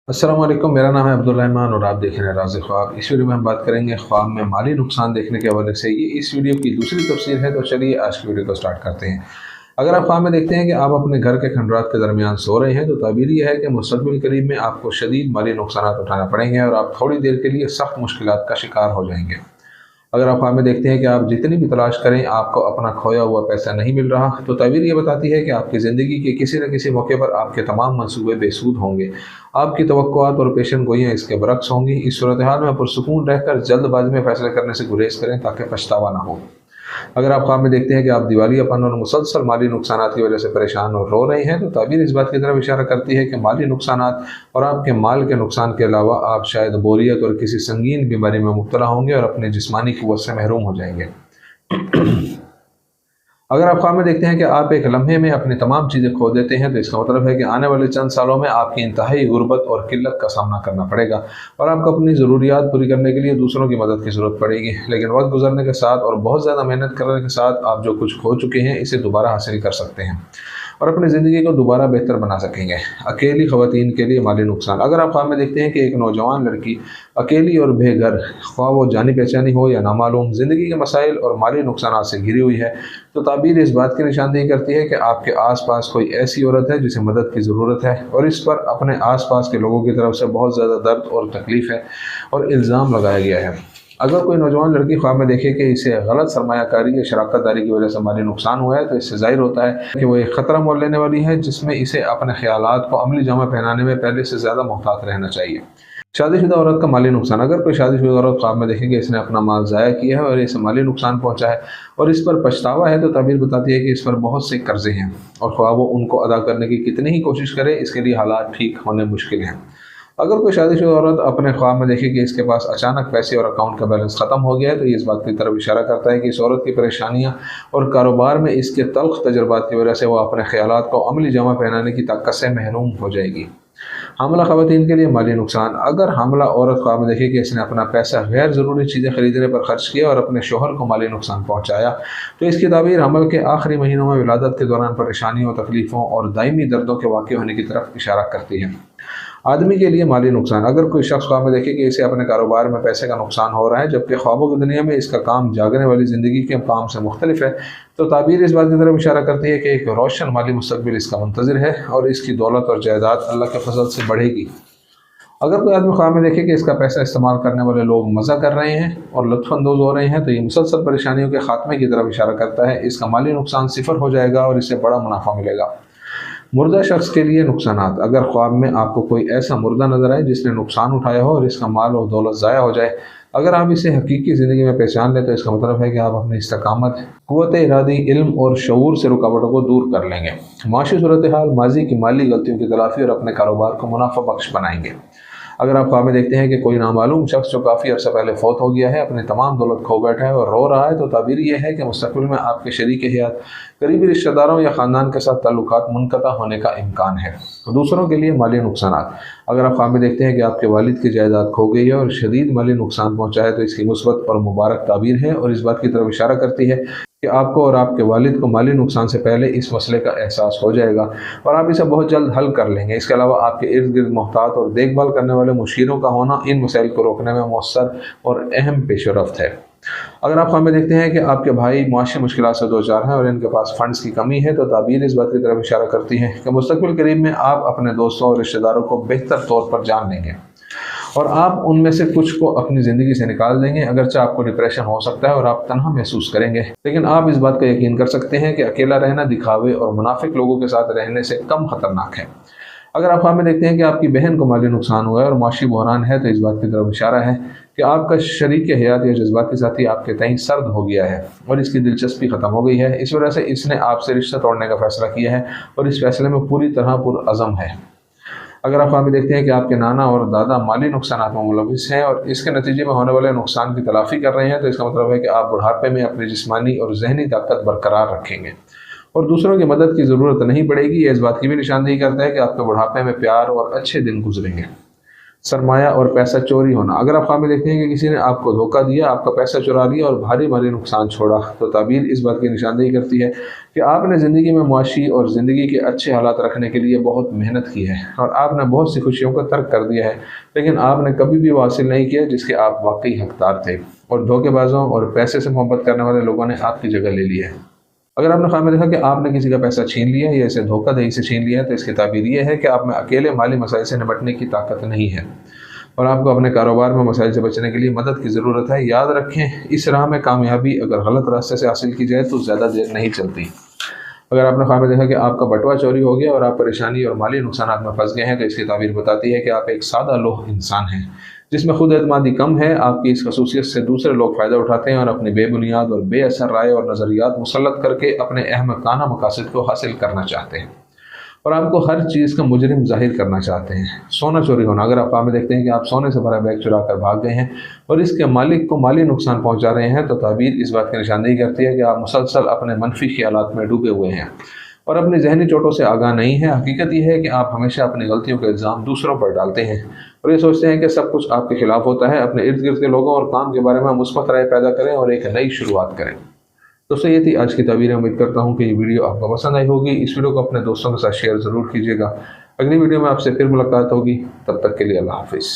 अस्सलाम वालेकुम। मेरा नाम है अब्दुल रहमान और आप देख रहे हैं राज़ ख्वाब। इस वीडियो में हम बात करेंगे ख्वाब में माली नुकसान देखने के हवाले से। ये इस वीडियो की दूसरी तफसीर है, तो चलिए आज की वीडियो को स्टार्ट करते हैं। अगर आप ख्वाब में देखते हैं कि आप अपने घर के खंडरात के दरमियान सो रहे हैं, तो ताबीर यह है कि मुस्तक़बिल करीब में आपको शदीद माली नुकसान उठाना पड़ेंगे और आप थोड़ी देर के लिए सख्त मुश्किलात का शिकार हो जाएंगे। अगर आप ख्वाब में देखते हैं कि आप जितनी भी तलाश करें आपको अपना खोया हुआ पैसा नहीं मिल रहा, तो ताबीर ये बताती है कि आपकी ज़िंदगी के किसी न किसी मौके पर आपके तमाम मंसूबे बेसूद होंगे। आपकी तवक्कुआत और पेशन गोइयाँ इसके बरक्स होंगी। इस सूरत हाल में पुरसुकून रहकर जल्दबाजी में फैसले करने से गुरेज करें ताकि पछतावा ना हो। अगर आप ख्वाब में देखते हैं कि आप दिवालियापन और मुसलसल माली नुकसान की वजह से परेशान और रो रहे हैं, तो ताबीर इस बात की तरफ इशारा करती है कि माली नुकसान और आपके माल के नुकसान के अलावा आप शायद बोरियत और किसी संगीन बीमारी में मुब्तला होंगे और अपने जिस्मानी क़ुव्वत से महरूम हो जाएंगे। अगर आप ख्वाब में देखते हैं कि आप एक लम्हे में अपनी तमाम चीज़ें खो देते हैं, तो इसका मतलब है कि आने वाले चंद सालों में आपकी इंतहाई गुर्बत और किल्लत का सामना करना पड़ेगा और आपको अपनी ज़रूरियात पूरी करने के लिए दूसरों की मदद की ज़रूरत पड़ेगी। लेकिन वक्त गुजरने के साथ और बहुत ज़्यादा मेहनत करने के साथ आप जो कुछ खो चुके हैं इसे दोबारा हासिल कर सकते हैं और अपनी ज़िंदगी को दोबारा बेहतर बना सकेंगे। अकेली ख़वातीन के लिए माली नुकसान। अगर आप ख्वाब में देखते हैं कि एक नौजवान लड़की अकेली और बेघर, ख्वाह वो जानी पहचानी हो या नामालूम, ज़िंदगी के मसाइल और माली नुकसान से घिरी हुई है, तो ताबीर इस बात की निशानदेही करती है कि आपके आसपास कोई ऐसी औरत है जिसे मदद की ज़रूरत है और इस पर अपने आसपास के लोगों की तरफ से बहुत ज़्यादा दर्द और तकलीफ़ है और इल्ज़ाम लगाया गया है। अगर कोई नौजवान लड़की ख्वाब में देखे कि इसे गलत सरमायाकारी या शराकत दारी की वजह से माली नुकसान हुआ है, तो इससे ज़ाहिर होता है कि वो एक ख़तरा मोल लेने वाली है जिसमें इसे अपने ख्यालात को अमली जामा पहनाने में पहले से ज़्यादा मुहतात रहना चाहिए। शादीशुदा औरत का माली नुकसान। अगर कोई शादीशुदा औरत ख्वाब में देखे कि इसने अपना माल ज़ाया किया है और इसे माली नुकसान पहुंचा है और इस पर पछतावा है, तो ताबीर बताती है कि इस पर बहुत से कर्जे हैं और ख्वाह वो उनको अदा करने की कितनी ही कोशिश करे, इसके लिए हालात ठीक होने मुश्किल हैं। अगर कोई शादीशुदा औरत अपने ख्वाब में देखे कि इसके पास अचानक पैसे और अकाउंट का बैलेंस ख़त्म हो गया है, तो ये इस बात की तरफ इशारा करता है कि इस औरत की परेशानियां और कारोबार में इसके तल्ख तजर्बात की वजह से वो अपने ख्यालात को अमली जमा पहनाने की ताकत से महरूम हो जाएगी। हामला ख़वातीन के लिए माली नुकसान। अगर हामला औरत ख्वाब में देखे कि इसने अपना पैसा गैर ज़रूरी चीज़ें खरीदने पर खर्च किया और अपने शोहर को माली नुकसान पहुँचाया, तो इसकी ताबीर हमल के आखिरी महीनों में विलादत के दौरान परेशानियों, तकलीफ़ों और दायमी दर्दों के वाक़ होने की तरफ इशारा करती है। आदमी के लिए माली नुकसान। अगर कोई शख्स ख्वाब में देखे कि इसे अपने कारोबार में पैसे का नुकसान हो रहा है जबकि ख्वाबों की दुनिया में इसका काम जागने वाली ज़िंदगी के काम से मुख्तलिफ है, तो ताबीर इस बात की तरफ इशारा करती है कि एक रोशन माली मुस्तकबिल इसका मुंतज़िर है और इसकी दौलत और जायदाद अल्लाह के फजल से बढ़ेगी। अगर कोई आदमी ख्वाब में देखे कि इसका पैसा इस्तेमाल करने वाले लोग मज़ा कर रहे हैं और लुत्फ़अंदोज़ हो रहे हैं, तो ये मुसलसल परेशानियों के खात्मे की तरफ इशारा करता है। इसका माली नुकसान सिफर हो जाएगा और इससे बड़ा मुनाफा मिलेगा। मुर्दा शख्स के लिए नुकसानात। अगर ख्वाब में आपको कोई ऐसा मुर्दा नजर आए जिसने नुकसान उठाया हो और इसका माल और दौलत ज़ाया हो जाए, अगर आप इसे हकीकी ज़िंदगी में पहचान लें, तो इसका मतलब है कि आप अपनी इस्तकामत, क़ुव्वत इरादी, इल्म और शऊर से रुकावटों को दूर कर लेंगे। माशी सूरत हाल, माजी की माली गलतियों की तलाफ़ी और अपने कारोबार को मुनाफा बख्श बनाएंगे। अगर आप ख्वाब में देखते हैं कि कोई नामालूम शख्स जो काफ़ी अर्सा पहले फौत हो गया है अपनी तमाम दौलत खो बैठा है और रो रहा है, तो ताबीर यह है कि मुस्तक़बिल में आपके शरीक हयात, करीबी रिश्तेदारों या ख़ानदान के साथ ताल्लुकात मुनक़ता होने का इम्कान है। दूसरों के लिए माली नुकसान। अगर आप ख्वाब में देखते हैं कि आपके वालिद की जायदाद खो गई है और शदीद माली नुकसान पहुँचा है, तो इसकी मुस्बत और मुबारक ताबीर है और इस बात की तरफ इशारा करती है कि आपको और आपके वालिद को माली नुकसान से पहले इस मसले का एहसास हो जाएगा और आप इसे बहुत जल्द हल कर लेंगे। इसके अलावा आपके इर्द गिर्द मोहतात और देखभाल करने वाले मुशीरों का होना इन मसाइल को रोकने में मौसर और अहम पेशरफ्त है। अगर आप ख्वाब में देखते हैं कि आपके भाई मुआशी मुश्किलात से दो चार हैं और इनके पास फंड्स की कमी है, तो ताबीर इस बात की तरफ इशारा करती है कि मुस्तक़बिल करीब में आप अपने दोस्तों और रिश्तेदारों को बेहतर तौर पर जान लेंगे और आप उनमें से कुछ को अपनी ज़िंदगी से निकाल देंगे। अगरचे आपको डिप्रेशन हो सकता है और आप तन्हा महसूस करेंगे, लेकिन आप इस बात का यकीन कर सकते हैं कि अकेला रहना दिखावे और मुनाफिक लोगों के साथ रहने से कम ख़तरनाक है। अगर आप ख्वाब में देखते हैं कि आपकी बहन को माली नुकसान हुआ है और माशी बहरान है, तो इस बात की तरफ इशारा है कि आपका शरीक हयात या जज्बाती साथी आपके तईं सर्द हो गया है और इसकी दिलचस्पी ख़त्म हो गई है। इस वजह से इसने आपसे रिश्ता तोड़ने का फ़ैसला किया है और इस फैसले में पूरी तरह पुरअज़म है। अगर आप ख्वाब में देखते हैं कि आपके नाना और दादा माली नुकसान में मुलविस हैं और इसके नतीजे में होने वाले नुकसान की तलाफ़ी कर रहे हैं, तो इसका मतलब है कि आप बुढ़ापे में अपनी जिस्मानी और जहनी ताकत बरकरार रखेंगे और दूसरों की मदद की ज़रूरत नहीं पड़ेगी। यह इस बात की भी निशानदेही करता है कि आपके बुढ़ापे में प्यार और अच्छे दिन गुजरेंगे। सरमाया और पैसा चोरी होना। अगर आप ख्वाब में देखते हैं कि किसी ने आपको धोखा दिया, आपका पैसा चुरा लिया और भारी भारी नुकसान छोड़ा, तो ताबीर इस बात की निशानदेही करती है कि आपने ज़िंदगी में मुआशी और ज़िंदगी के अच्छे हालात रखने के लिए बहुत मेहनत की है और आपने बहुत सी खुशियों को तर्क कर दिया है, लेकिन आपने कभी भी वो हासिल नहीं किया जिसके आप वाकई हकदार थे, और धोखेबाजों और पैसे से मोहब्बत करने वाले लोगों ने आपकी जगह ले ली है। अगर आपने ख्वाब में देखा कि आपने किसी का पैसा छीन लिया या इसे धोखाधड़ी से छीन लिया है, तो इसकी ताबीर ये है कि आप में अकेले माली मसाइल से निपटने की ताकत नहीं है और आपको अपने कारोबार में मसाइल से बचने के लिए मदद की ज़रूरत है। याद रखें, इस राह में कामयाबी अगर गलत रास्ते से हासिल की जाए तो ज़्यादा देर नहीं चलती। अगर आपने ख्वाब में देखा कि आपका बटुआ चोरी हो गया और आप परेशानी और माली नुकसान में फंस गए हैं, तो इसकी ताबीर बताती है कि आप एक सादा लोह इंसान हैं जिसमें खुद एतमादी कम है। आपकी इस खसूसियत से दूसरे लोग फ़ायदा उठाते हैं और अपनी बेबुनियाद और बेअसर राय और नज़रियात मुसल्लत करके अपने अहमकाना मकासद को हासिल करना चाहते हैं और आपको हर चीज़ का मुजरिम जाहिर करना चाहते हैं। सोना चोरी होना। अगर आप ख्वाब में देखते हैं कि आप सोने से भरा बैग चुरा कर भाग गए हैं और इसके मालिक को माली नुकसान पहुंचा रहे हैं, तो ताबीर इस बात की निशानदेही करती है कि आप मुसलसल अपने मनफी ख्यालात में डूबे हुए हैं और अपनी जहनी चोटों से आगाह नहीं है। हकीकत यह है कि आप हमेशा अपनी गलतियों के इल्ज़ाम दूसरों पर डालते हैं और ये सोचते हैं कि सब कुछ आपके खिलाफ होता है। अपने इर्द गिर्द के लोगों और काम के बारे में मुस्बत राय पैदा करें और एक नई शुरुआत करें। दोस्तों, ये थी आज की ताबीर। उम्मीद करता हूँ कि ये वीडियो आपको पसंद आई होगी। इस वीडियो को अपने दोस्तों के साथ शेयर ज़रूर कीजिएगा। अगली वीडियो में आपसे फिर मुलाकात होगी, तब तक के लिए अल्लाह हाफिज़।